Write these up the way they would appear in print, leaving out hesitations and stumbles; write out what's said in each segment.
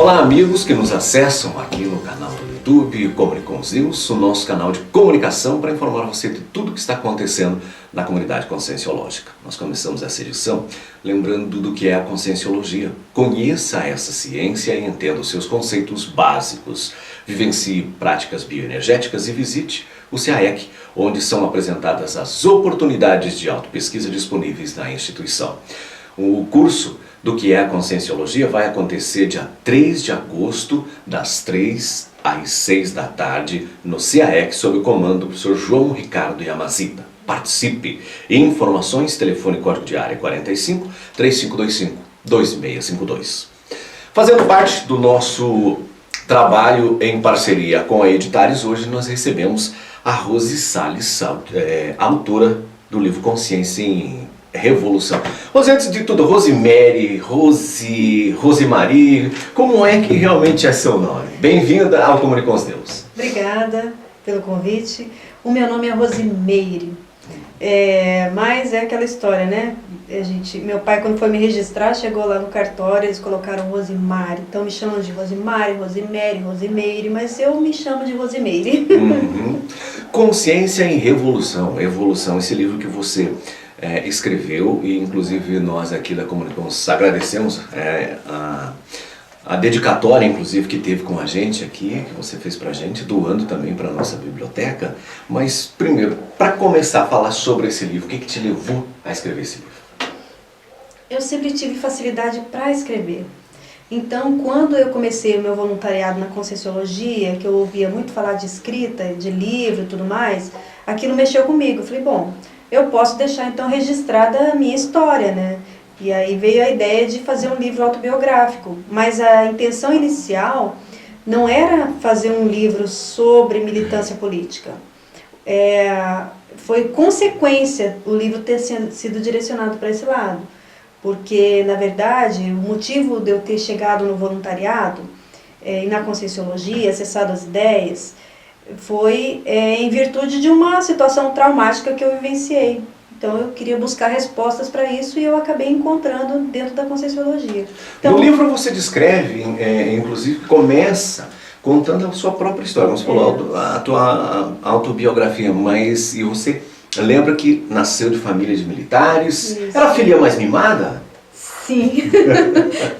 Olá amigos que nos acessam aqui no canal do YouTube Comunicons, o nosso canal de comunicação para informar você de tudo que está acontecendo na comunidade conscienciológica. Nós começamos essa edição lembrando do que é a conscienciologia. Conheça essa ciência e entenda os seus conceitos básicos. Vivencie práticas bioenergéticas e visite o CAEC, onde são apresentadas as oportunidades de autopesquisa disponíveis na instituição. O curso do que é a conscienciologia vai acontecer dia 3 de agosto, das 3 às 6 da tarde, no CAEC, sob o comando do professor João Ricardo Yamazita. Participe! Informações, telefone código de área 45 3525 2652. Fazendo parte do nosso trabalho em parceria com a Editares, hoje nós recebemos a Rose Salles, autora do livro Consciência em Revolução. Rose, antes de tudo, Rosemarie, como é que realmente é seu nome? Bem-vinda ao Comunicons Deus. Obrigada pelo convite. O meu nome é Rosimeire. Mas é aquela história, né? Meu pai, quando foi me registrar, chegou lá no cartório, eles colocaram Rosemary. Então me chamam de Rosemary, Rosimeire, Rosimeire, mas eu me chamo de Rosimeire. Consciência em Revolução. Evolução, esse livro que você escreveu, e inclusive nós aqui da Comunicons agradecemos a dedicatória, inclusive, que teve com a gente aqui, que você fez pra gente, doando também para a nossa biblioteca. Mas, primeiro, para começar a falar sobre esse livro, o que te levou a escrever esse livro? Eu sempre tive facilidade para escrever. Então, quando eu comecei o meu voluntariado na Conscienciologia, que eu ouvia muito falar de escrita, de livro e tudo mais, aquilo mexeu comigo. Eu falei, bom, eu posso deixar então registrada a minha história, né? E aí veio a ideia de fazer um livro autobiográfico, mas a intenção inicial não era fazer um livro sobre militância política. Foi consequência o livro ter sido direcionado para esse lado, porque na verdade o motivo de eu ter chegado no voluntariado e na Conscienciologia, acessado as ideias, foi em virtude de uma situação traumática que eu vivenciei. Então eu queria buscar respostas para isso e eu acabei encontrando dentro da Conscienciologia. Então, no livro você descreve, inclusive começa contando a sua própria história, você falou a tua autobiografia, mas e você lembra que nasceu de família de militares? Isso. Era a filha mais mimada? Sim,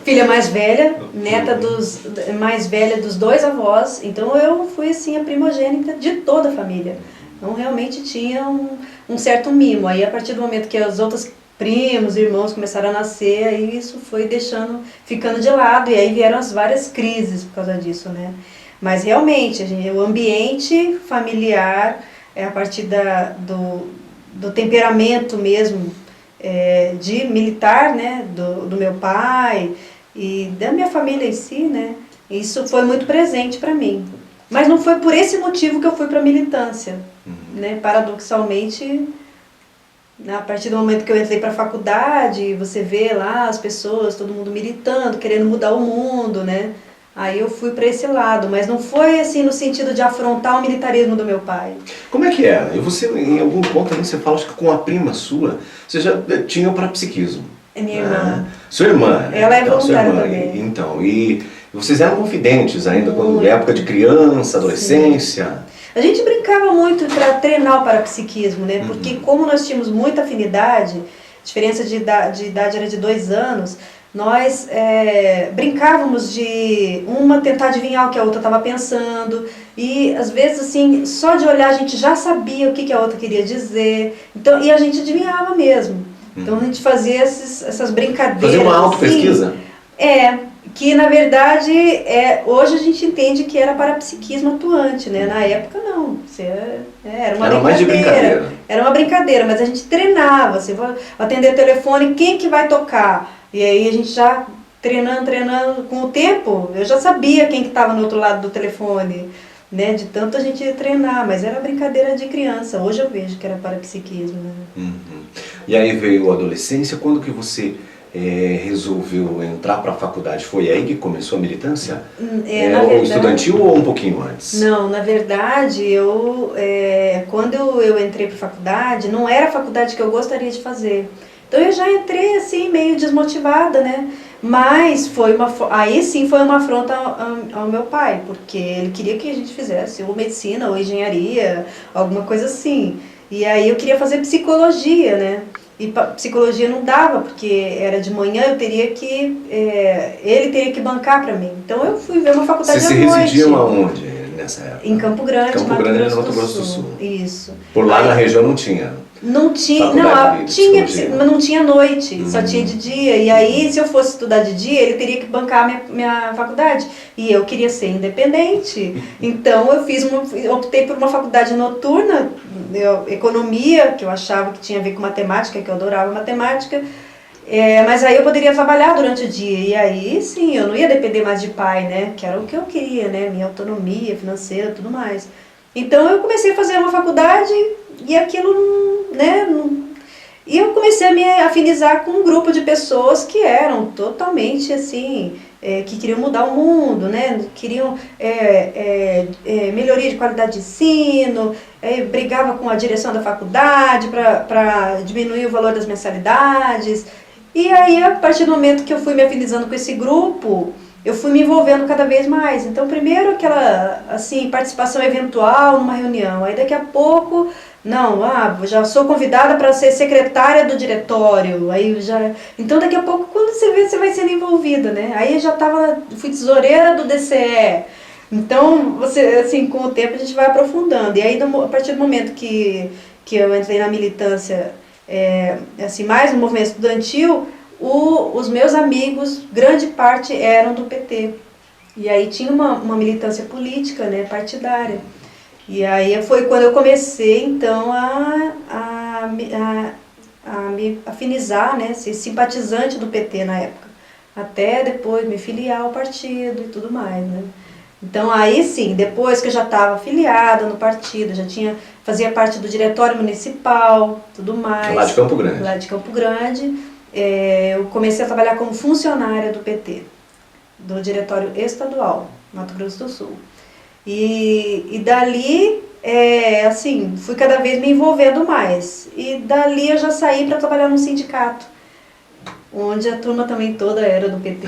filha mais velha, neta mais velha dos dois avós, então eu fui assim a primogênita de toda a família. Então realmente tinha um certo mimo. Aí a partir do momento que os outros primos, irmãos começaram a nascer, aí isso foi ficando de lado, e aí vieram as várias crises por causa disso, né? Mas realmente, o ambiente familiar, a partir do temperamento mesmo, de militar, né, do meu pai e da minha família em si, né? Isso foi muito presente para mim. Mas não foi por esse motivo que eu fui para a militância, né? Paradoxalmente, a partir do momento que eu entrei para a faculdade, você vê lá as pessoas, todo mundo militando, querendo mudar o mundo, né? Aí eu fui para esse lado, mas não foi assim no sentido de afrontar o militarismo do meu pai. Como é que era? E você, em algum ponto também, você fala, acho que com a prima sua, você já tinha o parapsiquismo. É minha irmã. Sua irmã, né? Ela é voluntária também. Então, e vocês eram confidentes ainda, quando época de criança, adolescência? Sim. A gente brincava muito para treinar o parapsiquismo, né? Porque como nós tínhamos muita afinidade, a diferença de idade era de 2 anos, nós brincávamos de uma tentar adivinhar o que a outra estava pensando, e às vezes assim, só de olhar a gente já sabia o que a outra queria dizer, então, e a gente adivinhava mesmo. Então a gente fazia essas brincadeiras. Fazia uma autopesquisa? Que na verdade hoje a gente entende que era parapsiquismo atuante, né? Na época não, era uma brincadeira. Mais de brincadeira. Era uma brincadeira, mas a gente treinava, você vai atender o telefone, quem que vai tocar? E aí a gente já treinando, com o tempo, eu já sabia quem que estava no outro lado do telefone, né? De tanto a gente treinar, mas era brincadeira de criança. Hoje eu vejo que era parapsiquismo, né? E aí veio a adolescência, quando que você resolveu entrar para a faculdade? Foi aí que começou a militância? Ou estudantil ou um pouquinho antes? Não, na verdade, quando eu entrei para a faculdade, não era a faculdade que eu gostaria de fazer. Então eu já entrei assim, meio desmotivada, né? Mas aí sim foi uma afronta ao meu pai, porque ele queria que a gente fizesse ou medicina ou engenharia, alguma coisa assim. E aí eu queria fazer psicologia, né? E psicologia não dava, porque era de manhã, ele teria que bancar para mim. Então eu fui ver uma faculdade à noite. Vocês residiam aonde nessa época? Em Campo Grande, Campo Grande, no Mato Grosso do Sul. Isso. Por lá na região não tinha? Não tinha, mas não tinha noite, só tinha de dia. E aí, se eu fosse estudar de dia, ele teria que bancar minha faculdade. E eu queria ser independente. Então, optei por uma faculdade noturna, economia, que eu achava que tinha a ver com matemática, que eu adorava matemática. Mas aí eu poderia trabalhar durante o dia. E aí, sim, eu não ia depender mais de pai, né? Que era o que eu queria, né? Minha autonomia financeira e tudo mais. Então, eu comecei a fazer uma faculdade e aquilo, né? E eu comecei a me afinizar com um grupo de pessoas que eram totalmente, assim, que queriam mudar o mundo, né? Queriam melhoria de qualidade de ensino, brigava com a direção da faculdade para diminuir o valor das mensalidades. E aí, a partir do momento que eu fui me afinizando com esse grupo, eu fui me envolvendo cada vez mais. Então, primeiro aquela, assim, participação eventual numa reunião. Aí, daqui a pouco, já sou convidada para ser secretária do diretório. Então, daqui a pouco, quando você vê, você vai sendo envolvida, né? Aí, fui tesoureira do DCE. Então, assim, com o tempo, a gente vai aprofundando. E aí, a partir do momento que eu entrei na militância, assim, mais no movimento estudantil, os meus amigos, grande parte eram do PT. E aí tinha uma militância política, né, partidária. E aí foi quando eu comecei, então, a me afinizar, né, ser simpatizante do PT na época. Até depois me filiar ao partido e tudo mais, né. Então aí sim, depois que eu já estava filiada no partido, fazia parte do diretório municipal, tudo mais. Lá de Campo Grande. Lá de Campo Grande. Eu comecei a trabalhar como funcionária do PT, do Diretório Estadual, Mato Grosso do Sul. E dali, assim, fui cada vez me envolvendo mais. E dali eu já saí para trabalhar num sindicato, onde a turma também toda era do PT.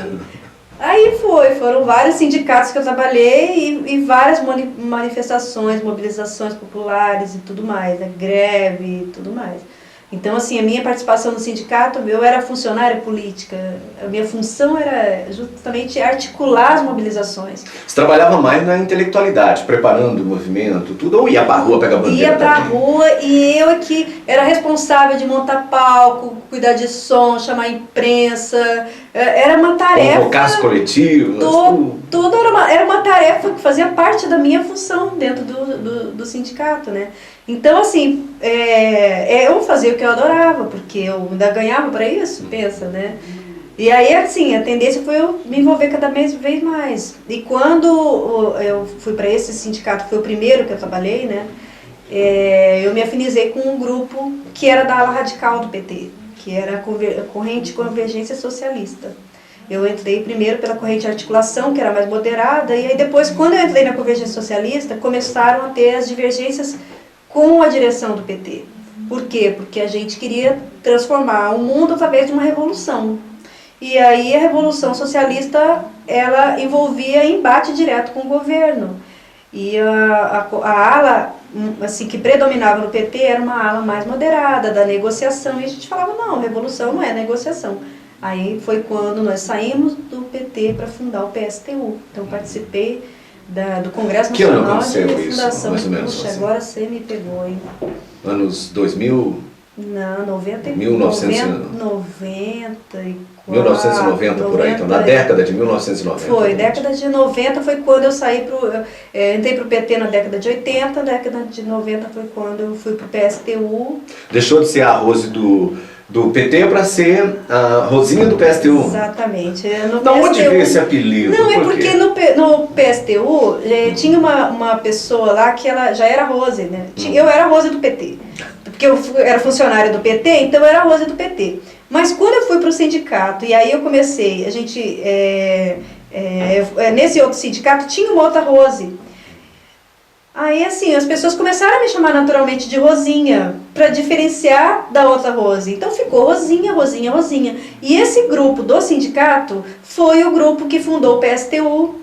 Aí foram vários sindicatos que eu trabalhei e várias manifestações, mobilizações populares e tudo mais, né? Greve e tudo mais. Então, assim, a minha participação no sindicato, eu era funcionária política, a minha função era justamente articular as mobilizações. Você trabalhava mais na intelectualidade, preparando o movimento, tudo, ou ia pra rua pegar bandeira? Ia pra rua e eu que era responsável de montar palco, cuidar de som, chamar a imprensa, era uma tarefa... Convocar as coletivas, tudo era uma tarefa que fazia parte da minha função dentro do sindicato, né? Então, assim, eu fazia o que eu adorava, porque eu ainda ganhava para isso, pensa, né? E aí, assim, a tendência foi eu me envolver cada vez mais. E quando eu fui para esse sindicato, que foi o primeiro que eu trabalhei, né? Eu me afinizei com um grupo que era da ala radical do PT, que era a corrente Convergência Socialista. Eu entrei primeiro pela corrente Articulação, que era mais moderada, e aí depois, quando eu entrei na Convergência Socialista, começaram a ter as divergências com a direção do PT. Por quê? Porque a gente queria transformar o mundo através de uma revolução. E aí a Revolução Socialista, ela envolvia embate direto com o governo. E a ala assim, que predominava no PT era uma ala mais moderada, da negociação. E a gente falava, não, revolução não é negociação. Aí foi quando nós saímos do PT para fundar o PSTU. Então participei do Congresso Nacional de Fundação. Mais ou menos. Puxa, agora você me pegou, hein? Anos 2000? Não, 1990 por aí, então na década de 1990. Foi, década de 90 foi quando eu saí entrei para o PT na década de 80, década de 90 foi quando eu fui para o PSTU. Deixou de ser a Rose do PT para ser a Rosinha do PSTU. Exatamente. Da onde veio esse apelido? Não, é porque no PSTU tinha uma pessoa lá que ela já era Rose, né? Eu era Rose do PT. Porque eu era funcionária do PT, então eu era Rose do PT. Mas quando eu fui para o sindicato, e aí eu comecei, nesse outro sindicato tinha uma outra Rose. Aí, assim, as pessoas começaram a me chamar naturalmente de Rosinha, para diferenciar da outra Rose. Então ficou Rosinha, Rosinha, Rosinha. E esse grupo do sindicato foi o grupo que fundou o PSTU.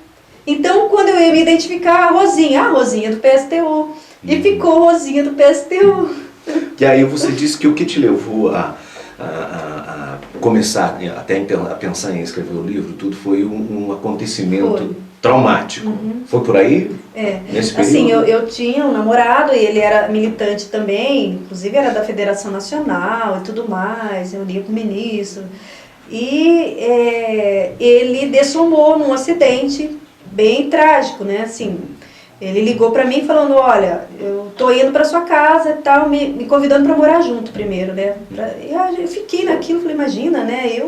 Então, quando eu ia me identificar, a Rosinha do PSTU. E ficou Rosinha do PSTU. E aí você disse que o que te levou a começar até a pensar em escrever o livro, tudo foi um acontecimento traumático. Foi por aí? Nesse período? Assim, eu tinha um namorado e ele era militante também, inclusive era da Federação Nacional e tudo mais, eu lia com o ministro. E ele dessomou num acidente bem trágico, né? Assim, ele ligou pra mim falando, olha, eu tô indo pra sua casa e tal, me convidando pra morar junto primeiro, né? E eu fiquei naquilo, falei, imagina, né?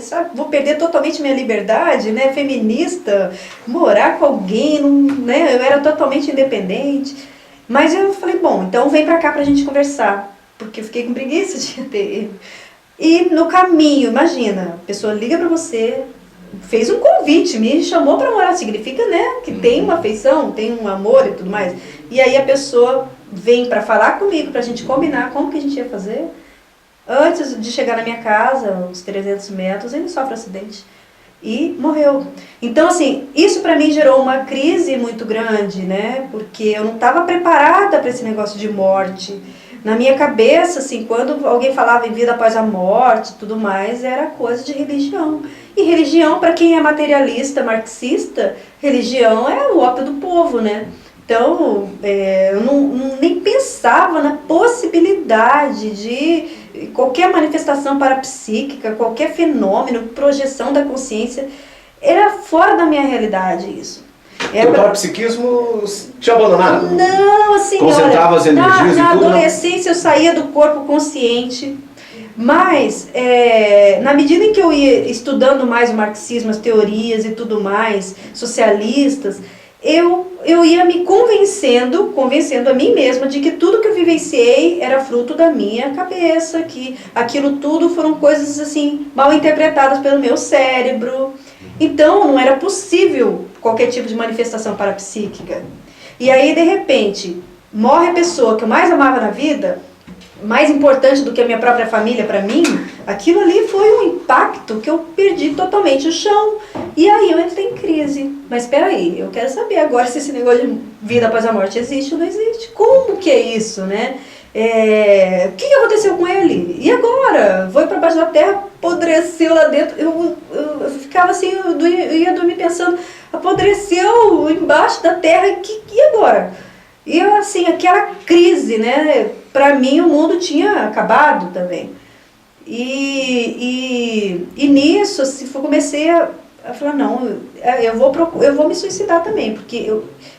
Sabe, vou perder totalmente minha liberdade, né? Feminista, morar com alguém, né? Eu era totalmente independente. Mas eu falei, bom, então vem pra cá pra gente conversar, porque eu fiquei com preguiça de ter ele. E no caminho, imagina, a pessoa liga pra você, fez um convite, me chamou para morar, significa, né, que tem uma afeição, tem um amor e tudo mais. E aí a pessoa vem para falar comigo, para a gente combinar como que a gente ia fazer. Antes de chegar na minha casa, uns 300 metros, ele sofre um acidente e morreu. Então, assim, isso para mim gerou uma crise muito grande, né, porque eu não estava preparada para esse negócio de morte. Na minha cabeça, assim, quando alguém falava em vida após a morte e tudo mais, era coisa de religião. E religião, para quem é materialista, marxista, religião é o ópio do povo, né? Então, eu nem pensava na possibilidade de qualquer manifestação parapsíquica, qualquer fenômeno, projeção da consciência, era fora da minha realidade isso. O parapsiquismo tinha abandonado? Não, assim, concentrava as energias na e tudo? adolescência eu saía do corpo consciente, mas na medida em que eu ia estudando mais o marxismo, as teorias e tudo mais, socialistas, eu ia me convencendo a mim mesma de que tudo que eu vivenciei era fruto da minha cabeça, que aquilo tudo foram coisas assim mal interpretadas pelo meu cérebro. Então não era possível qualquer tipo de manifestação parapsíquica. E aí, de repente, morre a pessoa que eu mais amava na vida, mais importante do que a minha própria família para mim, aquilo ali foi um impacto que eu perdi totalmente o chão. E aí eu entrei em crise. Mas espera aí, eu quero saber agora se esse negócio de vida após a morte existe ou não existe. Como que é isso, né? O que aconteceu com ele? E agora? Foi para baixo da terra, apodreceu lá dentro. Eu ficava assim, eu ia dormir pensando, apodreceu embaixo da terra, e agora? E eu, assim, aquela crise, né? Para mim o mundo tinha acabado também. E nisso, assim, eu comecei a falar, não, eu vou me suicidar também, porque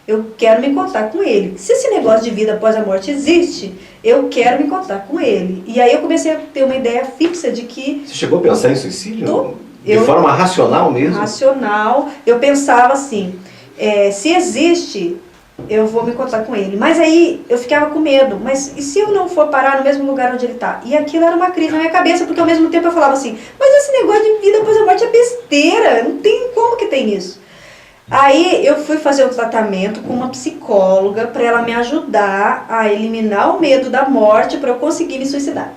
eu quero me encontrar com ele. Se esse negócio de vida após a morte existe, eu quero me encontrar com ele. E aí eu comecei a ter uma ideia fixa de que... Você chegou a pensar em suicídio? De forma racional mesmo? Racional. Eu pensava assim, se existe, eu vou me encontrar com ele. Mas aí eu ficava com medo. Mas e se eu não for parar no mesmo lugar onde ele está? E aquilo era uma crise na minha cabeça, porque ao mesmo tempo eu falava assim, mas esse negócio de vida após a morte é besteira. Não tem como que tem isso. Aí eu fui fazer um tratamento com uma psicóloga para ela me ajudar a eliminar o medo da morte para eu conseguir me suicidar.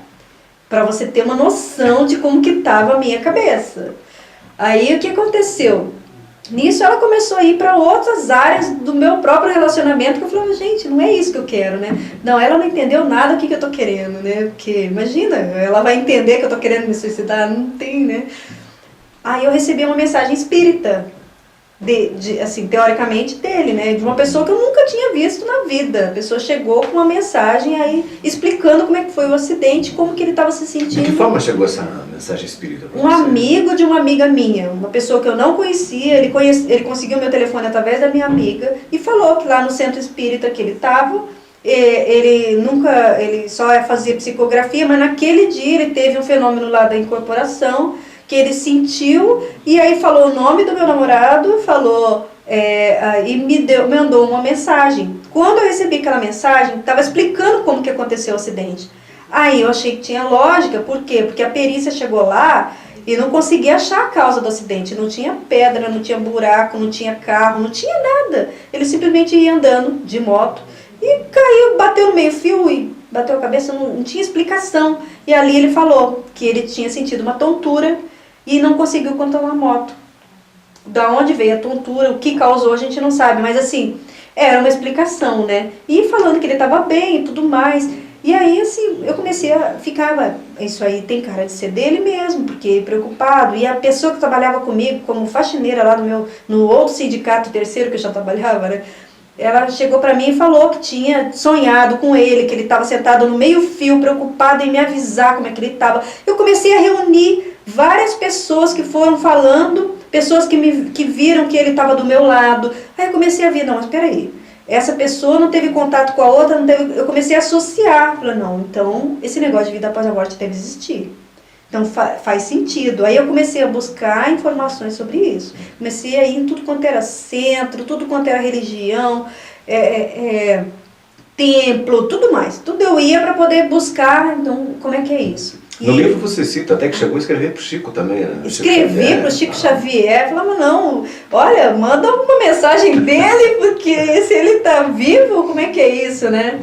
Para você ter uma noção de como que estava a minha cabeça. Aí o que aconteceu? Nisso ela começou a ir para outras áreas do meu próprio relacionamento, que eu falava, gente, não é isso que eu quero, né? Não, ela não entendeu nada do que eu tô querendo, né? Porque, imagina, ela vai entender que eu tô querendo me suicidar? Não tem, né? Aí eu recebi uma mensagem espírita, assim, teoricamente dele, né? De uma pessoa que eu nunca tinha visto na vida. A pessoa chegou com uma mensagem aí explicando como é que foi o acidente, como que ele estava se sentindo. De que forma chegou essa mensagem espírita pra Um você? amigo de uma amiga minha, uma pessoa que eu não conhecia, ele conseguiu meu telefone através da minha amiga e falou que lá no centro espírita que ele estava, ele só fazia psicografia, mas naquele dia ele teve um fenômeno lá da incorporação, que ele sentiu, e aí falou o nome do meu namorado, falou, e mandou uma mensagem. Quando eu recebi aquela mensagem, estava explicando como que aconteceu o acidente. Aí eu achei que tinha lógica, por quê? Porque a perícia chegou lá e não conseguia achar a causa do acidente. Não tinha pedra, não tinha buraco, não tinha carro, não tinha nada. ele simplesmente ia andando de moto e caiu, bateu no meio-fio e bateu a cabeça, não tinha explicação. E ali ele falou que ele tinha sentido uma tontura e não conseguiu controlar a moto. Da onde veio a tontura, o que causou, a gente não sabe, mas assim, era uma explicação, né? E falando que ele estava bem e tudo mais. E aí, assim, eu comecei a ficar, isso aí tem cara de ser dele mesmo, porque preocupado. E a pessoa que trabalhava comigo como faxineira lá no outro sindicato terceiro que eu já trabalhava, né? Ela chegou para mim e falou que tinha sonhado com ele, que ele estava sentado no meio-fio, preocupado em me avisar como é que ele estava. Eu comecei a reunir várias pessoas que foram falando, pessoas que viram que ele estava do meu lado. Aí eu comecei a ver, não, mas peraí, essa pessoa não teve contato com a outra, eu comecei a associar. Falei, não, então esse negócio de vida após a morte deve existir. Então faz sentido. Aí eu comecei a buscar informações sobre isso. Comecei a ir em tudo quanto era centro, tudo quanto era religião, templo, tudo mais. Tudo eu ia para poder buscar, então, como é que é isso. No livro você cita até que chegou a escrever para o Chico também, né? Escrevi para o Chico Xavier, falava, não, olha, manda uma mensagem dele, porque se ele está vivo, como é que é isso, né?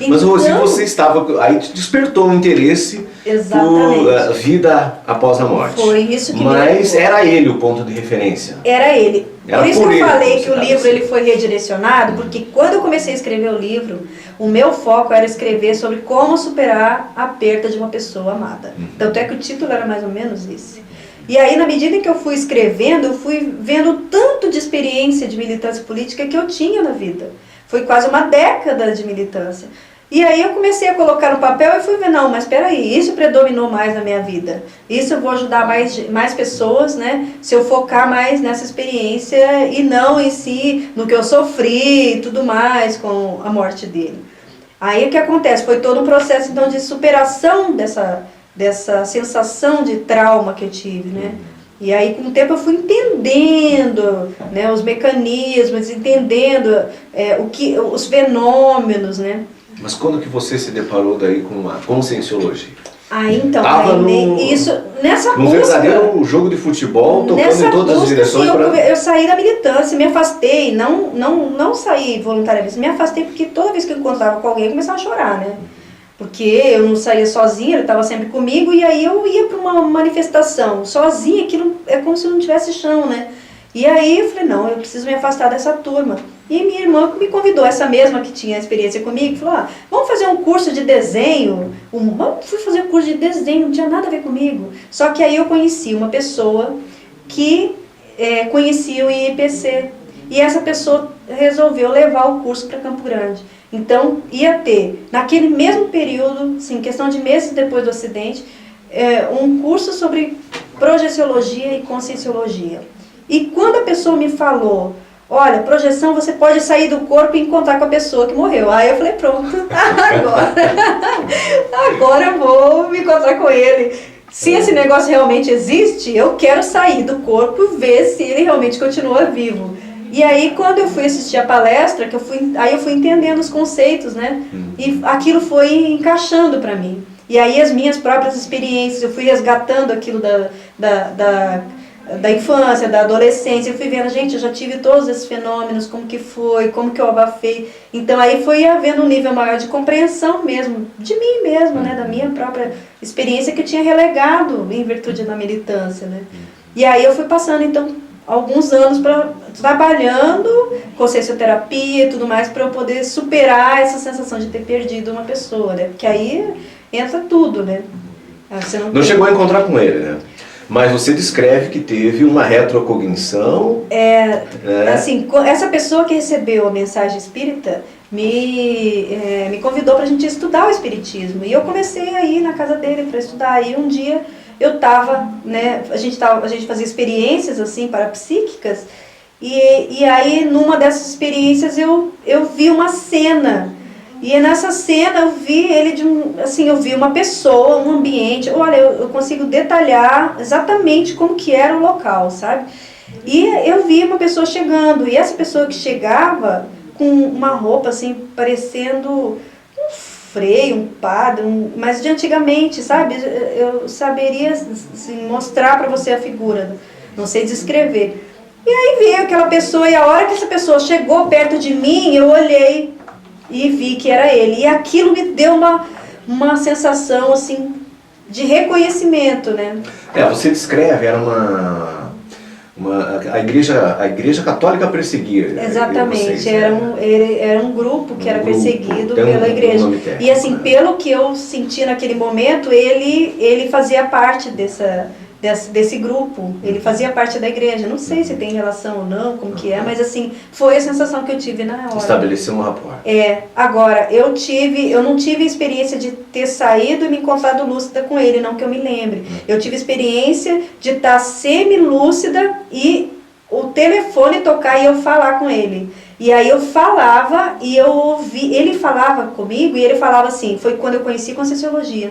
Mas, então, Rose, você estava, aí te despertou um interesse por vida após a morte. Foi isso que Mas era ele o ponto de referência? Era ele. Por isso que eu falei que o livro assim. ele foi redirecionado, porque quando eu comecei a escrever o livro, o meu foco era escrever sobre como superar a perda de uma pessoa amada. Tanto é que o título era mais ou menos esse. E aí, na medida em que eu fui escrevendo, eu fui vendo o tanto de experiência de militância política que eu tinha na vida. Foi quase uma década de militância. E aí eu comecei a colocar no papel e fui ver, não, mas peraí, isso predominou mais na minha vida. Isso eu vou ajudar mais pessoas, né? Se eu focar mais nessa experiência e não em si, no que eu sofri e tudo mais com a morte dele. Aí o que acontece? Foi todo um processo, então, de superação dessa sensação de trauma que eu tive, né? E aí, com o tempo, eu fui entendendo, né, os mecanismos, entendendo os fenômenos, né? Mas quando que você se deparou daí com a conscienciologia? Aí, então, nessa busca, verdadeiro jogo de futebol, tocando em todas as direções. Sim, eu saí da militância, me afastei, não saí voluntariamente, me afastei porque toda vez que eu encontrava com alguém, eu começava a chorar, né? Porque eu não saía sozinha, ele estava sempre comigo, e aí eu ia para uma manifestação sozinha, aquilo é como se não tivesse chão, né? E aí eu falei, não, eu preciso me afastar dessa turma. E minha irmã me convidou, essa mesma que tinha experiência comigo, falou, vamos fazer um curso de desenho. Fui fazer um curso de desenho, não tinha nada a ver comigo. Só que aí eu conheci uma pessoa que conhecia o IPC. E essa pessoa resolveu levar o curso para Campo Grande. Então, ia ter, naquele mesmo período, assim, questão de meses depois do acidente, um curso sobre projeciologia e conscienciologia. E quando a pessoa me falou, olha, projeção, você pode sair do corpo e encontrar com a pessoa que morreu. Aí eu falei, pronto, agora eu vou me encontrar com ele. Se esse negócio realmente existe, eu quero sair do corpo e ver se ele realmente continua vivo. E aí, quando eu fui assistir a palestra, aí eu fui entendendo os conceitos, né? E aquilo foi encaixando para mim. E aí, as minhas próprias experiências, eu fui resgatando aquilo da infância, da adolescência, eu fui vendo, gente, eu já tive todos esses fenômenos, como que foi, como que eu abafei. Então, aí foi havendo um nível maior de compreensão mesmo, de mim mesmo, né? Da minha própria experiência que eu tinha relegado em virtude da militância, né? E aí, eu fui passando, então, alguns anos trabalhando consciencioterapia e tudo mais para eu poder superar essa sensação de ter perdido uma pessoa, né? Porque aí entra tudo, né? Você não chegou a encontrar com ele, né? Mas você descreve que teve uma retrocognição. Assim, essa pessoa que recebeu a mensagem espírita me convidou para a gente estudar o espiritismo. E eu comecei a ir na casa dele para estudar. E um dia eu estava, né, a gente fazia experiências assim parapsíquicas, e aí numa dessas experiências eu vi uma cena, e nessa cena eu vi ele eu vi uma pessoa, um ambiente, olha, eu consigo detalhar exatamente como que era o local, sabe? E eu vi uma pessoa chegando, e essa pessoa que chegava com uma roupa assim, parecendo freio, um padre, mas de antigamente, sabe? Eu saberia assim, mostrar para você a figura, não sei descrever. E aí veio aquela pessoa, e a hora que essa pessoa chegou perto de mim, eu olhei e vi que era ele. E aquilo me deu uma sensação, assim, de reconhecimento, né? Você descreve, era a igreja católica perseguia. Exatamente, vocês, era um grupo que era perseguido tem pela igreja. nome técnico, E assim, né? pelo que eu senti naquele momento, ele fazia parte desse grupo, ele fazia parte da igreja. Não sei se tem relação ou não, como que é, mas assim, foi a sensação que eu tive na hora. Estabeleceu um rapport. Agora, eu não tive a experiência de ter saído e me encontrado lúcida com ele, não que eu me lembre. Eu tive experiência de estar semi-lúcida e o telefone tocar e eu falar com ele. E aí eu falava e eu ouvi, ele falava comigo e ele falava assim, foi quando eu conheci Conscienciologia.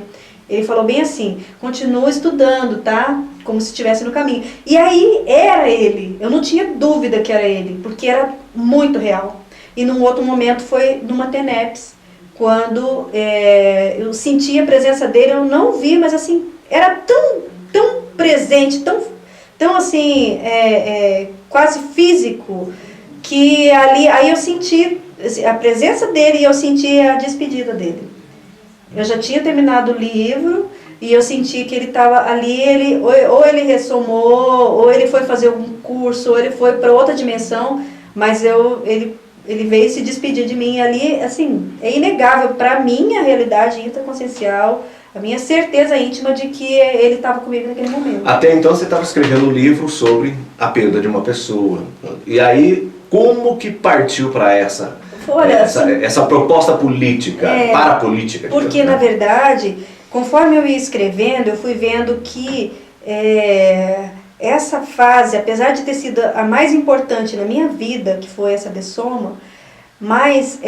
Ele falou bem assim, continua estudando, tá? Como se estivesse no caminho. E aí era ele, eu não tinha dúvida que era ele, porque era muito real. E num outro momento foi numa TENEPS, quando eu senti a presença dele, eu não vi, mas assim, era tão presente, tão assim, quase físico, que aí eu senti a presença dele e eu senti a despedida dele. Eu já tinha terminado o livro e eu senti que ele estava ali, ou ele ressomou, ou ele foi fazer algum curso, ou ele foi para outra dimensão, mas ele veio se despedir de mim ali, assim, é inegável para mim a realidade intraconsciencial, a minha certeza íntima de que ele estava comigo naquele momento. Até então você estava escrevendo um livro sobre a perda de uma pessoa. E aí, como que partiu para essa proposta política, parapolítica? Porque, na verdade, conforme eu ia escrevendo, eu fui vendo que essa fase, apesar de ter sido a mais importante na minha vida, que foi essa dessoma, mas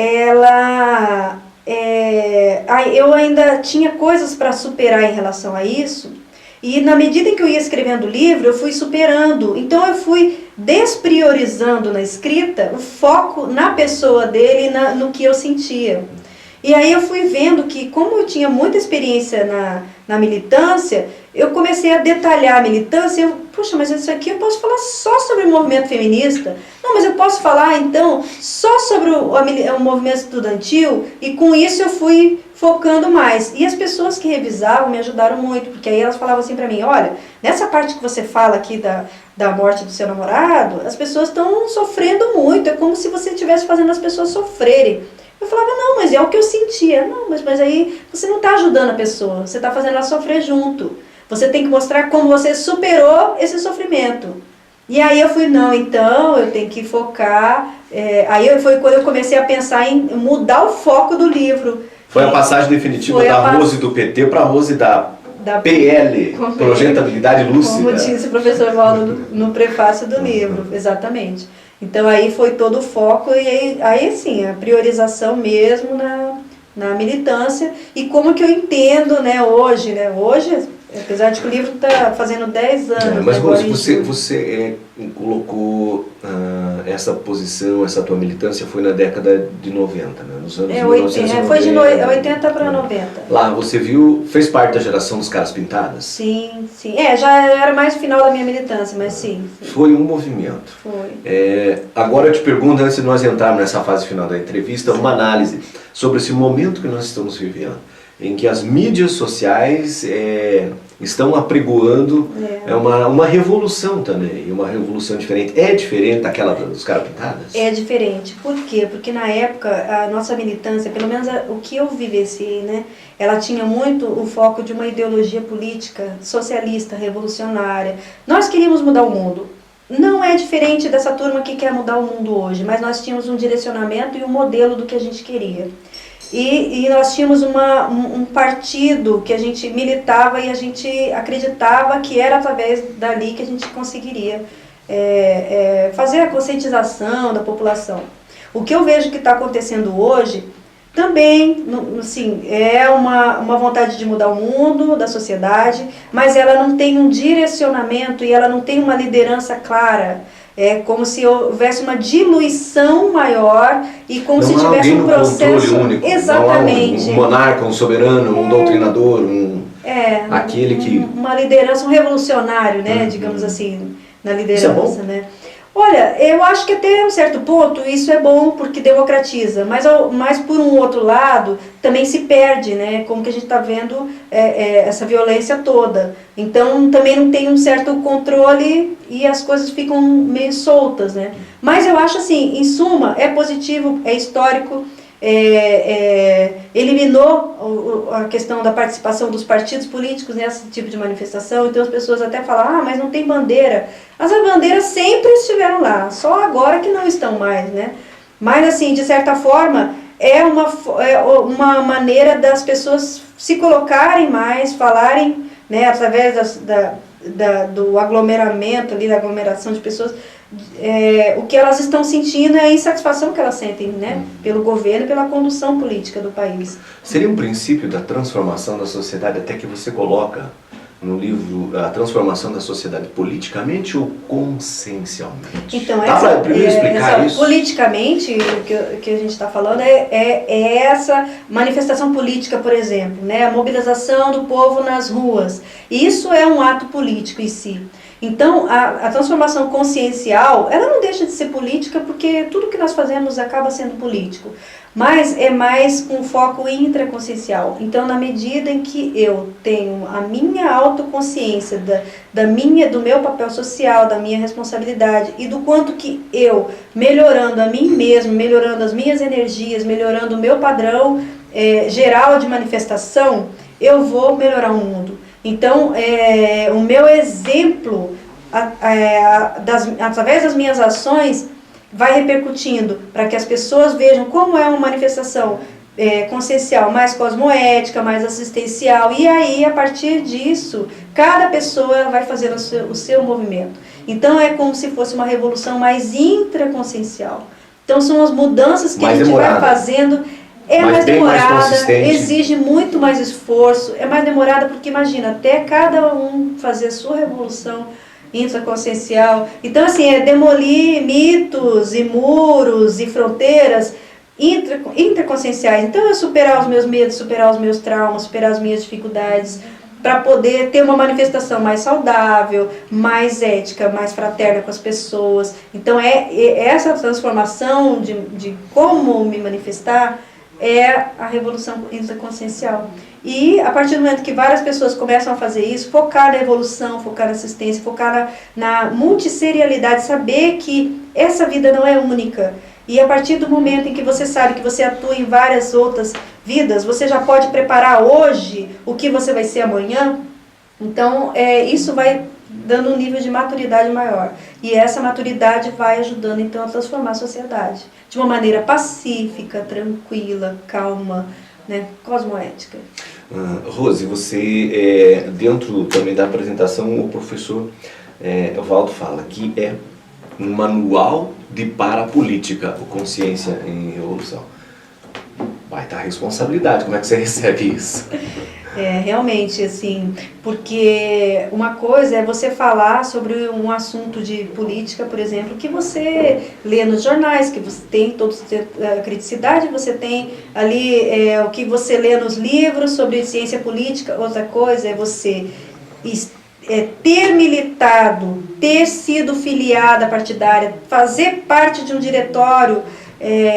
eu ainda tinha coisas para superar em relação a isso, e na medida em que eu ia escrevendo o livro, eu fui superando. Então eu fui despriorizando na escrita o foco na pessoa dele, no que eu sentia. E aí eu fui vendo que, como eu tinha muita experiência na militância, eu comecei a detalhar a militância. Puxa, mas isso aqui eu posso falar só sobre o movimento feminista? Não, mas eu posso falar, então, só sobre o movimento estudantil, e com isso eu fui focando mais. E as pessoas que revisavam me ajudaram muito, porque aí elas falavam assim pra mim, olha, nessa parte que você fala aqui da morte do seu namorado, as pessoas estão sofrendo muito, é como se você estivesse fazendo as pessoas sofrerem. Eu falava, não, mas é o que eu sentia. Não, mas aí você não está ajudando a pessoa, você está fazendo ela sofrer junto. Você tem que mostrar como você superou esse sofrimento. E aí eu fui, não, então eu tenho que focar. Aí foi quando eu comecei a pensar em mudar o foco do livro. Foi a passagem definitiva da Rose do PT para a Rose da PL, Projetabilidade Lúcida. Como disse o professor Valdo no prefácio do livro, exatamente. Então aí foi todo o foco e aí sim, a priorização mesmo na militância e como que eu entendo, né, hoje, apesar de que o livro está fazendo 10 anos. Mas você colocou essa posição, essa tua militância foi na década de 90, né? Nos anos 1990. Foi de 80 para 90. Lá você fez parte da geração dos Caras Pintadas? Sim. Já era mais o final da minha militância, mas sim. Foi um movimento. Foi. Agora eu te pergunto, antes de nós entrarmos nessa fase final da entrevista, uma análise sobre esse momento que nós estamos vivendo, em que as mídias sociais estão apregoando uma revolução também, uma revolução diferente. É diferente daquela dos Caras Pintadas? É diferente. Por quê? Porque na época a nossa militância, pelo menos o que eu vivenciei, né, ela tinha muito o foco de uma ideologia política socialista, revolucionária. Nós queríamos mudar o mundo. Não é diferente dessa turma que quer mudar o mundo hoje, mas nós tínhamos um direcionamento e um modelo do que a gente queria. E nós tínhamos um partido que a gente militava e a gente acreditava que era através dali que a gente conseguiria fazer a conscientização da população. O que eu vejo que está acontecendo hoje também, assim, é uma vontade de mudar o mundo, da sociedade, mas ela não tem um direcionamento e ela não tem uma liderança clara. É como se houvesse uma diluição maior e como se tivesse um processo único. Exatamente. Não há um monarca, um soberano, um doutrinador, aquele que... Uma liderança, um revolucionário, né, digamos assim, na liderança, né? Olha, eu acho que até um certo ponto isso é bom porque democratiza, mas por um outro lado também se perde, né? Como que a gente está vendo essa violência toda. Então também não tem um certo controle e as coisas ficam meio soltas, né? Mas eu acho assim, em suma, é positivo, é histórico. Eliminou a questão da participação dos partidos políticos nesse tipo de manifestação, então as pessoas até falam, mas não tem bandeira. As bandeiras sempre estiveram lá, só agora que não estão mais, né? Mas assim, de certa forma, é uma maneira das pessoas se colocarem mais, falarem, né, através do aglomeramento ali, da aglomeração de pessoas, o que elas estão sentindo é a insatisfação que elas sentem, né, pelo governo e pela condução política do país. Seria um princípio da transformação da sociedade, até que você coloca no livro, a transformação da sociedade politicamente ou consciencialmente? Então, dá para primeiro explicar isso? Politicamente, o que a gente está falando é essa manifestação política, por exemplo, né, a mobilização do povo nas ruas. Isso é um ato político em si. Então, a transformação consciencial, ela não deixa de ser política porque tudo que nós fazemos acaba sendo político, mas é mais com foco intraconsciencial. Então, na medida em que eu tenho a minha autoconsciência do meu papel social, da minha responsabilidade e do quanto que eu, melhorando a mim mesmo, melhorando as minhas energias, melhorando o meu padrão geral de manifestação, eu vou melhorar o mundo. Então, o meu exemplo, através das minhas ações, vai repercutindo para que as pessoas vejam como é uma manifestação consciencial mais cosmoética, mais assistencial. E aí, a partir disso, cada pessoa vai fazendo o seu movimento. Então, é como se fosse uma revolução mais intraconsciencial. Então, são as mudanças que a gente vai fazendo. É mais demorada, exige muito mais esforço, é mais demorada porque, imagina, até cada um fazer a sua revolução intraconsciencial. Então, assim, é demolir mitos e muros e fronteiras intraconscienciais. Então, é superar os meus medos, superar os meus traumas, superar as minhas dificuldades, para poder ter uma manifestação mais saudável, mais ética, mais fraterna com as pessoas. Então, essa transformação de como me manifestar é a revolução intraconsciencial. E a partir do momento que várias pessoas começam a fazer isso, focar na evolução, focar na assistência, focar na multisserialidade, saber que essa vida não é única. E a partir do momento em que você sabe que você atua em várias outras vidas, você já pode preparar hoje o que você vai ser amanhã. Então, isso vai dando um nível de maturidade maior. E essa maturidade vai ajudando, então, a transformar a sociedade de uma maneira pacífica, tranquila, calma, né, cosmoética. Rose, você, dentro também da apresentação, o professor Evaldo fala que é um manual de parapolítica, o Consciência em Revolução. Vai estar a responsabilidade, como é que você recebe isso? Realmente, assim, porque uma coisa é você falar sobre um assunto de política, por exemplo, que você lê nos jornais, que você tem toda a criticidade, você tem ali o que você lê nos livros sobre ciência política. Outra coisa é você ter militado, ter sido filiada partidária, fazer parte de um diretório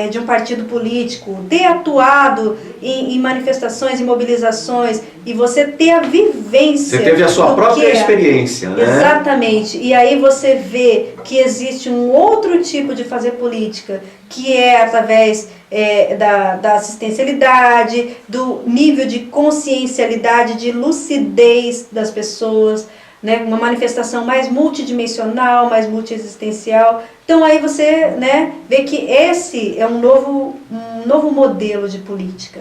de um partido político, ter atuado em manifestações e mobilizações, e você ter a vivência. Você teve a sua própria experiência, né? Exatamente. E aí você vê que existe um outro tipo de fazer política, que é através da assistencialidade, do nível de consciencialidade, de lucidez das pessoas, né, uma manifestação mais multidimensional, mais multiexistencial. Então aí você, né, vê que esse é um novo modelo de política.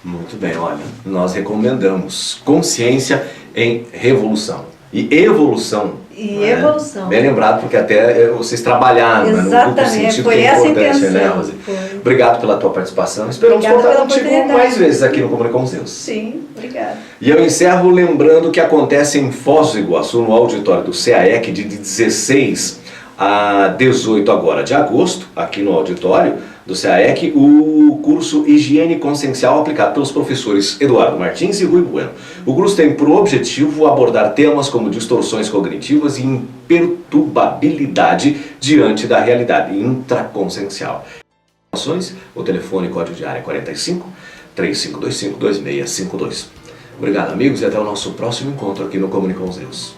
Muito bem, olha, nós recomendamos Consciência em Revolução e Evolução. Evolução. Bem lembrado, porque até vocês trabalharam no duplo sentido, foi que é essa importante, intenção, né, Rose? Foi. Obrigado pela tua participação. Esperamos Obrigada contar contigo mais vezes aqui no Comunica com Deus. Sim, obrigada. E eu encerro lembrando que acontece em Foz do Iguaçu, no auditório do CAEC, de 16 a 18 agora de agosto, aqui no auditório, do CAEC, o curso Higiene Consciencial aplicado pelos professores Eduardo Martins e Rui Bueno. O curso tem por objetivo abordar temas como distorções cognitivas e imperturbabilidade diante da realidade intraconsciencial. O telefone código de área 45 3525 2652. Obrigado, amigos, e até o nosso próximo encontro aqui no Comunicam os Deus.